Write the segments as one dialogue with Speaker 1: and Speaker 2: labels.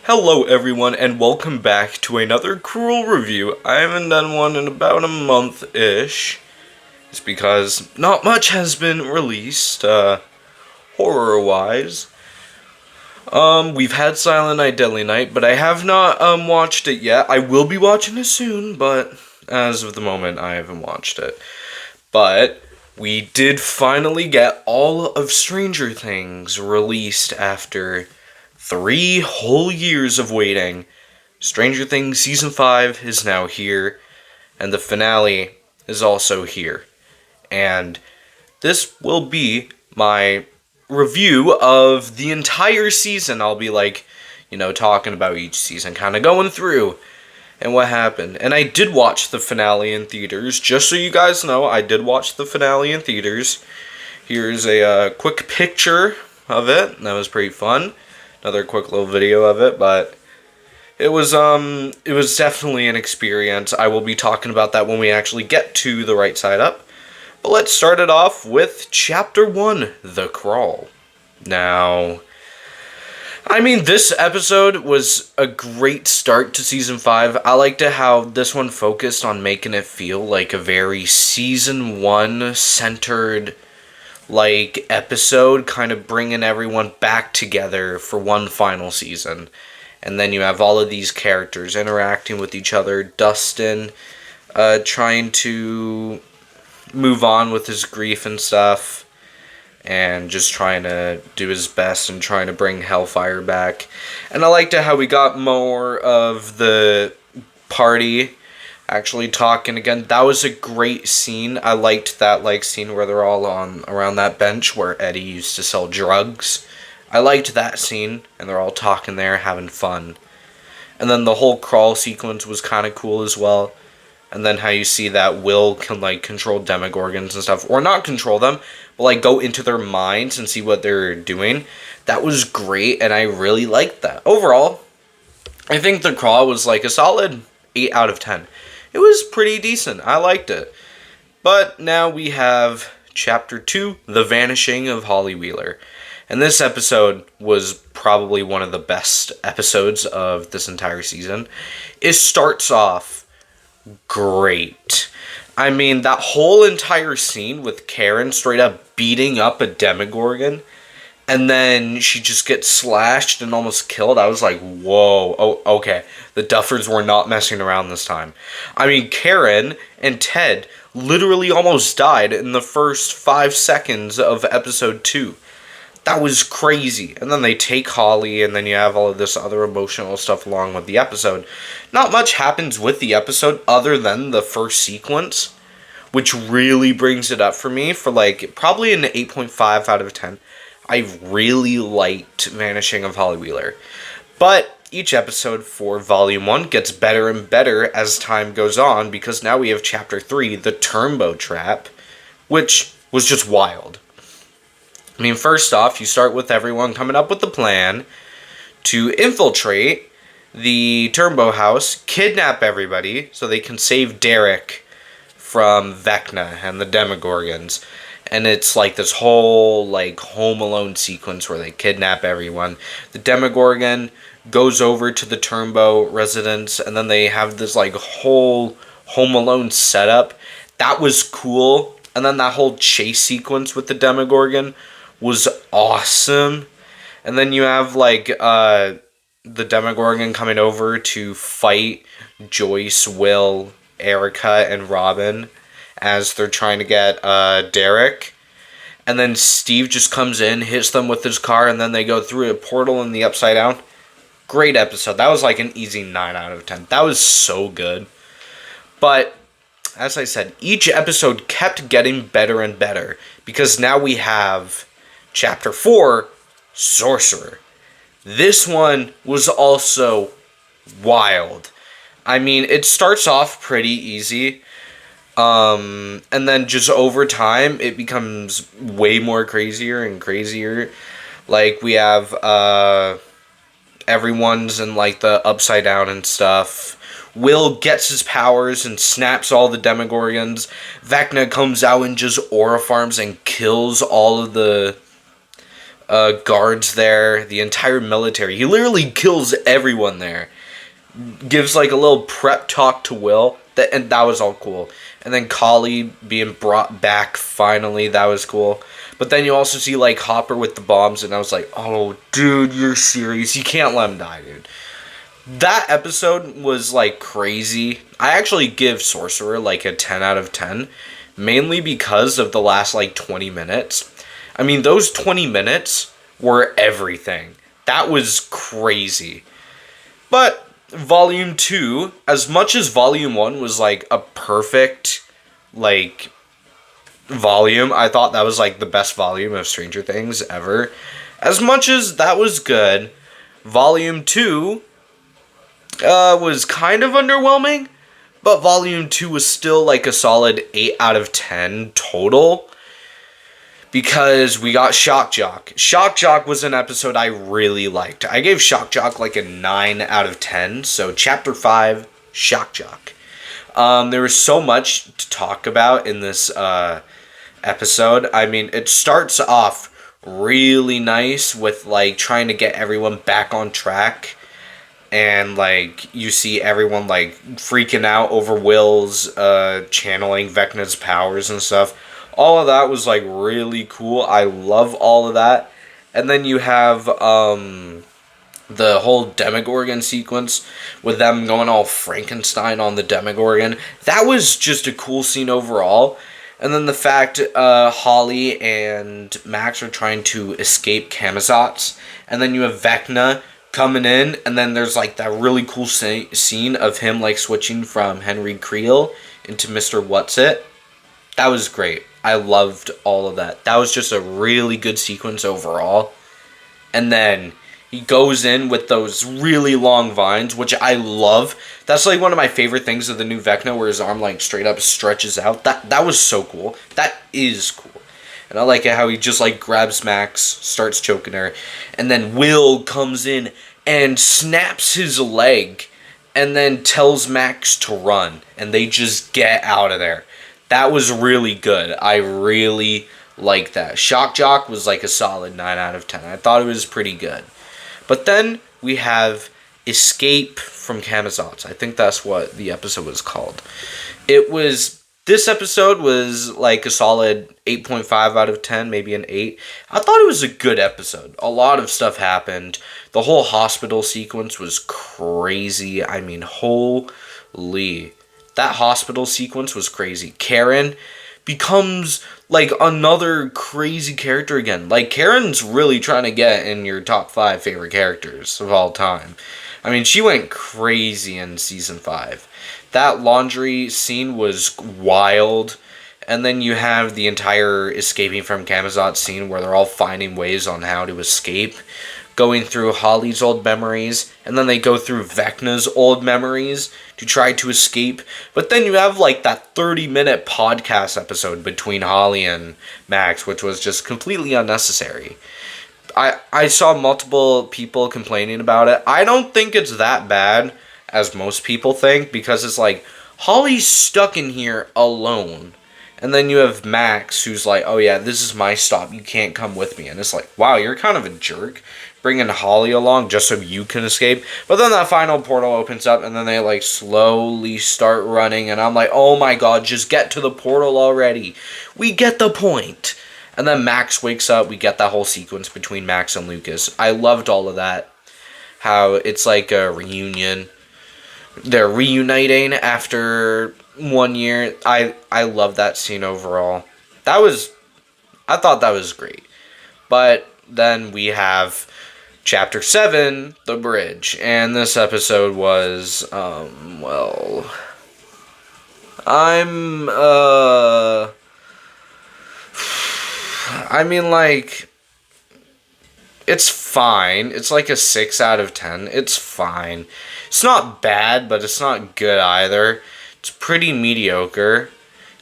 Speaker 1: Hello everyone and welcome back to another Cruel review. I haven't done one in about a month-ish. It's because not much has been released, horror-wise. We've had Silent Night, Deadly Night, but I have not, watched it yet. I will be watching it soon, but as of the moment, I haven't watched it. But we did finally get all of Stranger Things released after 3 whole years of waiting. Stranger Things Season 5 is now here, and the finale is also here. And this will be my review of the entire season. I'll be talking about each season, kind of going through and what happened. And I did watch the finale in theaters. Just so you guys know, I did watch the finale in theaters. Here's a quick picture of it. That was pretty fun. Another quick little video of it, but it was definitely an experience. I will be talking about that when we actually get to the right side up. But let's start it off with Chapter 1, The Crawl. Now, this episode was a great start to Season 5. I liked it how this one focused on making it feel like a very Season 1 centered episode, kind of bringing everyone back together for one final season. And then you have all of these characters interacting with each other. Dustin trying to move on with his grief and stuff, and just trying to do his best and trying to bring Hellfire back. And I liked how we got more of the party actually talking again. That was a great scene. I liked that scene where they're all around that bench where Eddie used to sell drugs. I liked that scene, and they're all talking there, having fun. And then the whole crawl sequence was kind of cool as well. And then how you see that Will can control Demogorgons and stuff, or not control them, but go into their minds and see what they're doing. That was great, and I really liked that. Overall, I think the crawl was a solid 8 out of 10. It was pretty decent. I liked it. But now we have Chapter 2, The Vanishing of Holly Wheeler. And this episode was probably one of the best episodes of this entire season. It starts off great. That whole entire scene with Karen straight up beating up a Demogorgon, and then she just gets slashed and almost killed. I was like, whoa, oh, okay. The Duffers were not messing around this time. Karen and Ted literally almost died in the first 5 seconds of episode 2. That was crazy. And then they take Holly, and then you have all of this other emotional stuff along with the episode. Not much happens with the episode other than the first sequence, which really brings it up for me for probably an 8.5 out of 10. I really liked Vanishing of Holly Wheeler. But each episode for Volume 1 gets better and better as time goes on, because now we have Chapter 3, The Turbo Trap, which was just wild. First off, you start with everyone coming up with the plan to infiltrate the Turbo house, kidnap everybody so they can save Derek from Vecna and the Demogorgons. And it's this whole Home Alone sequence where they kidnap everyone. The Demogorgon goes over to the Turbo residence, and then they have this whole Home Alone setup. That was cool. And then that whole chase sequence with the Demogorgon was awesome. And then you have the Demogorgon coming over to fight Joyce, Will, Erica, and Robin as they're trying to get Derek. And then Steve just comes in, hits them with his car, and then they go through a portal in the Upside Down. Great episode. That was an easy 9 out of 10. That was so good. But as I said, each episode kept getting better and better, because now we have Chapter 4, Sorcerer. This one was also wild. It starts off pretty easy, and then just over time, it becomes way more crazier and crazier. We have, everyone's in, the Upside Down and stuff. Will gets his powers and snaps all the Demogorgons. Vecna comes out and just aura farms and kills all of the guards there, the entire military. He literally kills everyone there. Gives like a little prep talk to Will, and that was all cool. And then Collie being brought back finally, that was cool. But then you also see like Hopper with the bombs, and I was like, oh dude, you're serious? You can't let him die, dude. That episode was like crazy. I actually give Sorcerer like a 10 out of 10, mainly because of the last like 20 minutes. I mean, those 20 minutes were everything. That was crazy. But Volume 2, as much as Volume 1 was like a perfect like volume, I thought that was like the best volume of Stranger Things ever. As much as that was good, Volume 2 was kind of underwhelming, but Volume 2 was still like a solid 8 out of 10 total. Because we got Shock Jock. Shock Jock was an episode I really liked. I gave Shock Jock like a 9 out of 10. So Chapter 5, Shock Jock. There was so much to talk about in this episode. I mean, it starts off really nice with like trying to get everyone back on track. And like you see everyone like freaking out over Will's channeling Vecna's powers and stuff. All of that was like really cool. I love all of that. And then you have the whole Demogorgon sequence with them going all Frankenstein on the Demogorgon. That was just a cool scene overall. And then the fact Holly and Max are trying to escape Camazotz. And then you have Vecna coming in. And then there's like that really cool scene of him like switching from Henry Creel into Mr. Whatsit. That was great. I loved all of that. That was just a really good sequence overall. And then he goes in with those really long vines, which I love. That's like one of my favorite things of the new Vecna, where his arm like straight up stretches out. That was so cool. That is cool. And I like it how he just like grabs Max, starts choking her, and then Will comes in and snaps his leg and then tells Max to run, and they just get out of there. That was really good. I really liked that. Shock Jock was like a solid 9 out of 10. I thought it was pretty good. But then we have Escape from Camazotz. I think that's what the episode was called. This episode was like a solid 8.5 out of 10, maybe an 8. I thought it was a good episode. A lot of stuff happened. The whole hospital sequence was crazy. I mean, holy. That hospital sequence was crazy. Karen becomes like another crazy character again. Like, Karen's really trying to get in your top 5 favorite characters of all time. I mean, she went crazy in season 5. That laundry scene was wild. And then you have the entire escaping from Camazotz scene where they're all finding ways on how to escape. Going through Holly's old memories, and then they go through Vecna's old memories to try to escape. But then you have like that 30-minute podcast episode between Holly and Max, which was just completely unnecessary. I saw multiple people complaining about it. I don't think it's that bad as most people think, because it's like Holly's stuck in here alone. And then you have Max, who's like, oh yeah, this is my stop, you can't come with me. And it's like, wow, you're kind of a jerk, bringing Holly along just so you can escape. But then that final portal opens up, and then they like slowly start running, and I'm like, oh my god, just get to the portal already. We get the point. And then Max wakes up, we get that whole sequence between Max and Lucas. I loved all of that. How it's like a reunion. They're reuniting after 1 year. I love that scene overall. I thought that was great. But then we have Chapter 7, The Bridge. And this episode was, it's fine. It's like a 6 out of 10. It's fine. It's not bad, but it's not good either. It's pretty mediocre.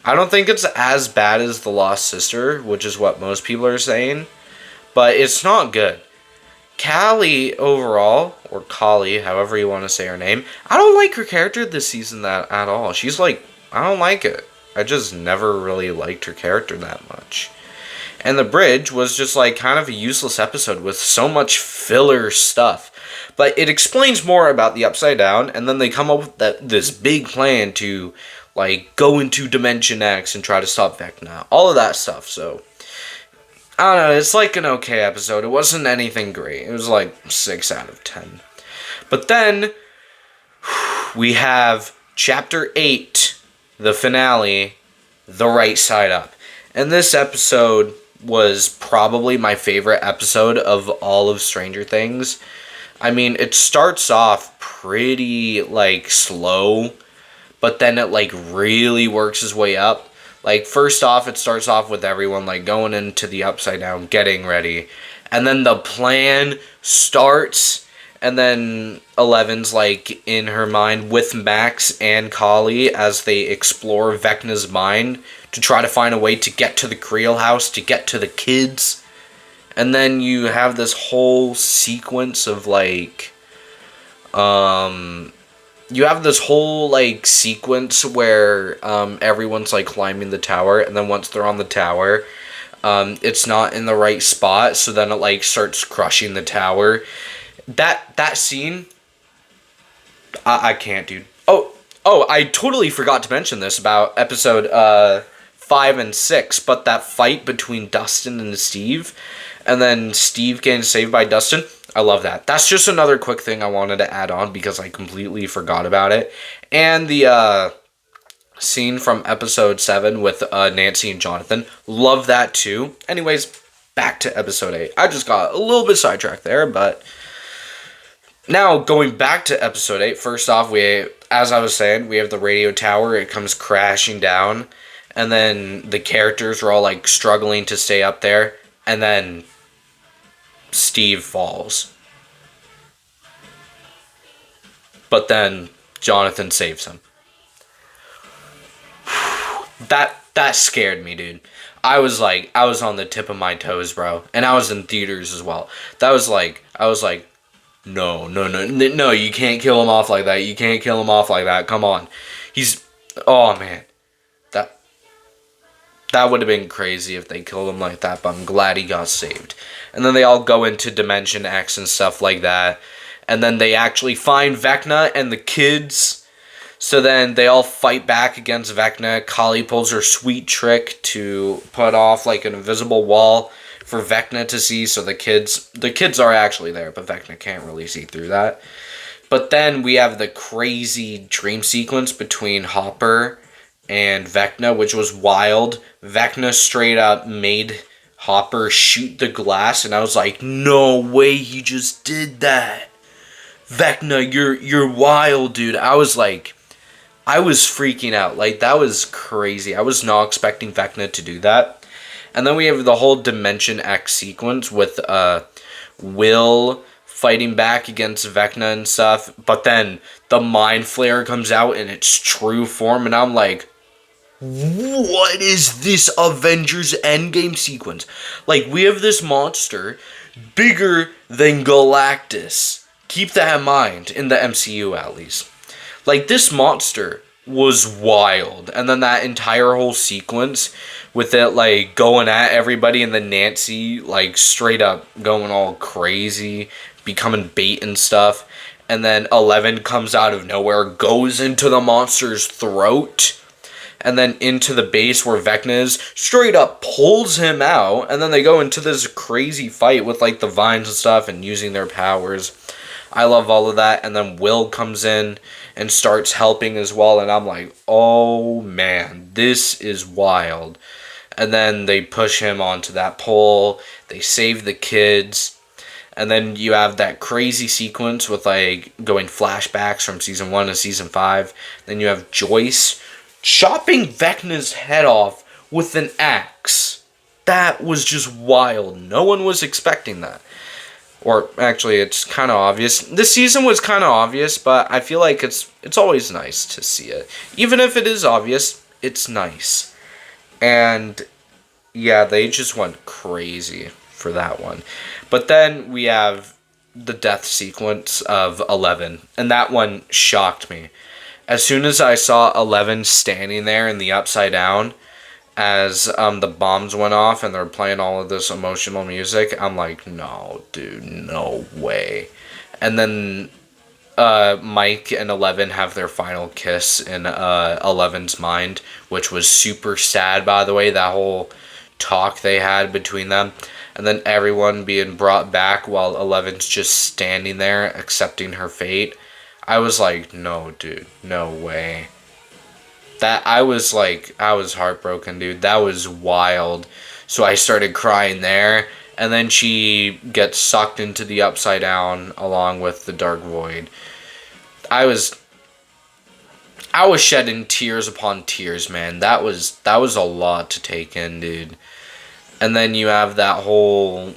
Speaker 1: I don't think it's as bad as The Lost Sister, which is what most people are saying. But it's not good. Callie overall, or Collie, however you want to say her name, I don't like her character this season at all. She's like, I don't like it. I just never really liked her character that much. And the bridge was just like kind of a useless episode with so much filler stuff. But it explains more about the Upside Down, and then they come up with this big plan to like go into Dimension X and try to stop Vecna. All of that stuff. So I don't know, it's like an okay episode. It wasn't anything great. It was like 6 out of 10. But then we have Chapter 8, the finale, The Right Side Up. And this episode was probably my favorite episode of all of Stranger Things. I mean, it starts off pretty, like, slow, but then it, like, really works its way up. Like, first off, it starts off with everyone, like, going into the Upside Down, getting ready. And then the plan starts, and then Eleven's, like, in her mind with Max and Kali as they explore Vecna's mind to try to find a way to get to the Creel house, to get to the kids. And then you have this whole sequence of, like, you have this whole, like, sequence where, everyone's, like, climbing the tower, and then once they're on the tower, it's not in the right spot, so then it, like, starts crushing the tower. That scene, I can't, dude. Oh, I totally forgot to mention this about episode, 5 and 6, but that fight between Dustin and Steve, and then Steve getting saved by Dustin, I love that. That's just another quick thing I wanted to add on because I completely forgot about it. And the scene from episode 7 with Nancy and Jonathan, love that too. Anyways, back to episode 8. I just got a little bit sidetracked there, but now going back to episode 8, first off, as I was saying, we have the radio tower. It comes crashing down. And then the characters are all, like, struggling to stay up there. And then Steve falls. But then Jonathan saves him. That scared me, dude. I was on the tip of my toes, bro. And I was in theaters as well. I was like, no, you can't kill him off like that. You can't kill him off like that. Come on. Oh, man. That would have been crazy if they killed him like that, but I'm glad he got saved. And then they all go into Dimension X and stuff like that. And then they actually find Vecna and the kids. So then they all fight back against Vecna. Kali pulls her sweet trick to put off like an invisible wall for Vecna to see. So the kids are actually there, but Vecna can't really see through that. But then we have the crazy dream sequence between Hopper and Vecna, which was wild. Vecna straight up made Hopper shoot the glass, and I was like, no way he just did that. Vecna, you're wild, dude. I was freaking out. Like, that was crazy. I was not expecting Vecna to do that. And then we have the whole Dimension X sequence with Will fighting back against Vecna and stuff. But then the Mind Flayer comes out in its true form, and I'm like, what is this Avengers Endgame sequence? Like, we have this monster bigger than Galactus. Keep that in mind, in the MCU at least. Like, this monster was wild. And then that entire whole sequence with it, like, going at everybody, and then Nancy, like, straight up going all crazy, becoming bait and stuff. And then 11 comes out of nowhere, goes into the monster's throat, and then into the base where Vecna is, straight up pulls him out, and then they go into this crazy fight with, like, the vines and stuff and using their powers. I love all of that. And then Will comes in and starts helping as well, and I'm like, oh man, this is wild. And then they push him onto that pole, they save the kids, and then you have that crazy sequence with, like, going flashbacks from season 1 to season 5. Then you have Joyce chopping Vecna's head off with an axe. That was just wild. No one was expecting that. Or, actually, it's kind of obvious. This season was kind of obvious, but I feel like it's always nice to see it. Even if it is obvious, it's nice. And, yeah, they just went crazy for that one. But then we have the death sequence of 11, and that one shocked me. As soon as I saw 11 standing there in the Upside Down, as the bombs went off and they're playing all of this emotional music. I'm like, no, dude, no way. And then Mike and Eleven have their final kiss in Eleven's mind, which was super sad, by the way, that whole talk they had between them. And then everyone being brought back while Eleven's just standing there accepting her fate. I was like, no, dude, no way. I was heartbroken, dude. That was wild. So I started crying there. And then she gets sucked into the Upside Down along with the Dark Void. I was shedding tears upon tears, man. That was a lot to take in, dude. And then you have that whole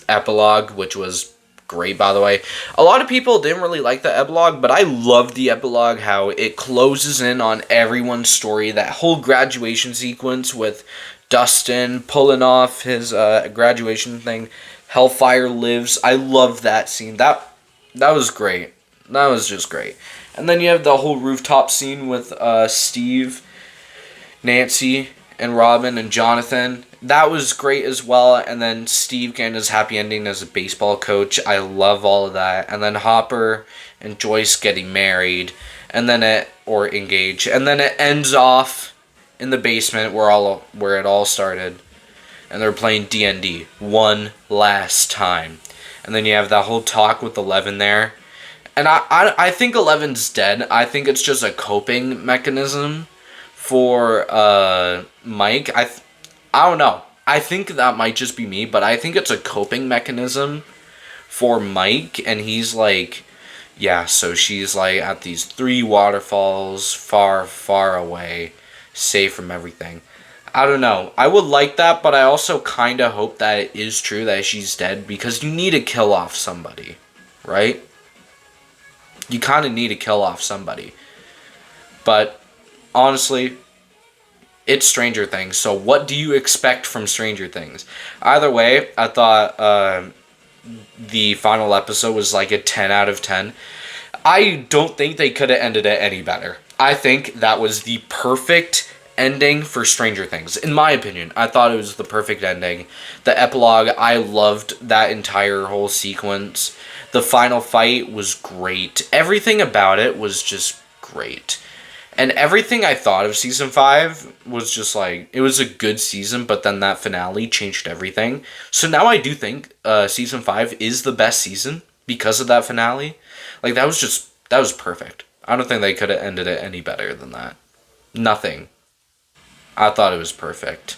Speaker 1: epilogue, which was great, by the way. A lot of people didn't really like the epilogue, but I loved the epilogue, how it closes in on everyone's story. That whole graduation sequence with Dustin pulling off his graduation thing. Hellfire lives. I love that scene. That was great. That was just great. And then you have the whole rooftop scene with Steve, Nancy, and Robin and Jonathan. That was great as well. And then Steve getting his happy ending as a baseball coach. I love all of that. And then Hopper and Joyce getting married, and then or engaged, and then it ends off in the basement where it all started, and they're playing D&D one last time. And then you have that whole talk with Eleven there. And I think Eleven's dead. I think it's just a coping mechanism for Mike. I don't know. I think that might just be me, but I think it's a coping mechanism for Mike. And he's like, yeah, so she's like at these 3 waterfalls far, far away, safe from everything. I don't know. I would like that, but I also kind of hope that it is true that she's dead, because you need to kill off somebody, right? You kind of need to kill off somebody. But honestly, it's Stranger Things, so what do you expect from Stranger Things? Either way, I thought the final episode was like a 10 out of 10. I don't think they could have ended it any better. I think that was the perfect ending for Stranger Things. In my opinion, I thought it was the perfect ending. The epilogue, I loved that entire whole sequence. The final fight was great. Everything about it was just great. And everything I thought of season 5 was just like, it was a good season, but then that finale changed everything. So now I do think season 5 is the best season because of that finale. Like, that was perfect. I don't think they could have ended it any better than that. Nothing. I thought it was perfect.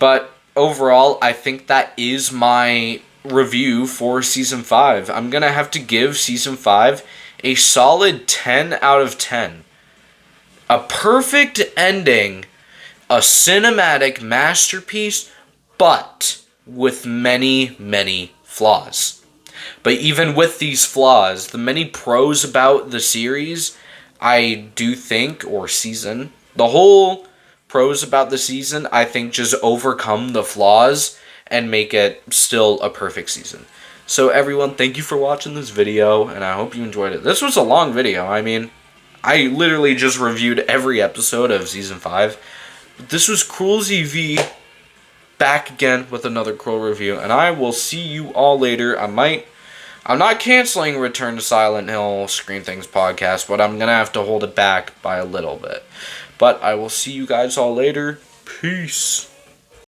Speaker 1: But overall, I think that is my review for season 5. I'm going to have to give season 5 a solid 10 out of 10. A perfect ending, a cinematic masterpiece, but with many, many flaws. But even with these flaws, the many pros about the series, I do think, or season, the whole pros about the season, I think just overcome the flaws and make it still a perfect season. So everyone, thank you for watching this video, and I hope you enjoyed it. This was a long video. I mean, I literally just reviewed every episode of Season 5. But this was Cruel ZV, back again with another Cruel review, and I will see you all later. I'm not canceling Return to Silent Hill Screen Things podcast, but I'm going to have to hold it back by a little bit. But I will see you guys all later. Peace.